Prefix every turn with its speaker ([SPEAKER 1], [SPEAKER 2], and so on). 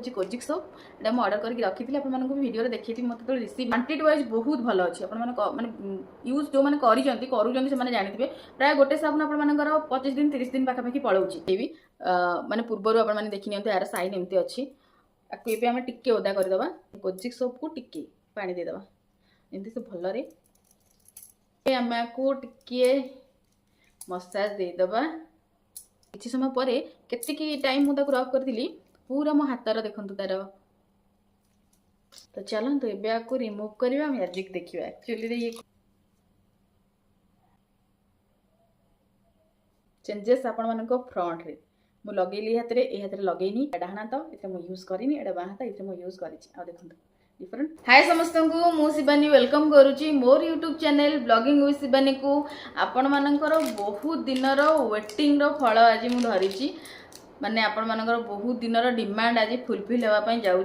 [SPEAKER 1] kojic soap एटा मैं order करके रखी थी अपन मानको वीडियो रे देखि मत तो रिसीव क्वांटिटी वाइज बहुत भलो अछि अपन माने यूज जो माने करूजंती से माने जानिथिबे प्राय गोटे साबुन अपन मानकर 25 दिन 30 दिन पाखा पाखी पळौछि एबी माने पूर्वरु अपन माने देखि नियंते यार साइन एमती अछि आकु एबे हम टिके ओदा कर दबा कोजिक सोप को टिके पानी दे दबा एमती से भलो रे हम को टिके मसाज दे दबा किछि समय परे केते की टाइम मु ताकु रब करथिली पूरा मो हाथ रो देखंतु तार तो चलंतु एबे आकु रिमूव करबा मैजिक देखिबा एक्चुअली रे ये चेंजेस आपण मानको फ्रंट रे मु लगेली हाथ रे ए हाथ रे लगेनी डाहना तो एते मु यूज करिनी एडा बाहा तो एते मु यूज करिछि आ देखंतु डिफरेंट हाय समस्त को मु शिवानी वेलकम करूची मोर YouTube channel blogging with Shivani को आपण मानकर बहुत दिन रो वेटिंग रो फल आज मु धरिची माने आपण मानकर बहुत दिन रो डिमांड आज फुलफिल हेबा पई जाउची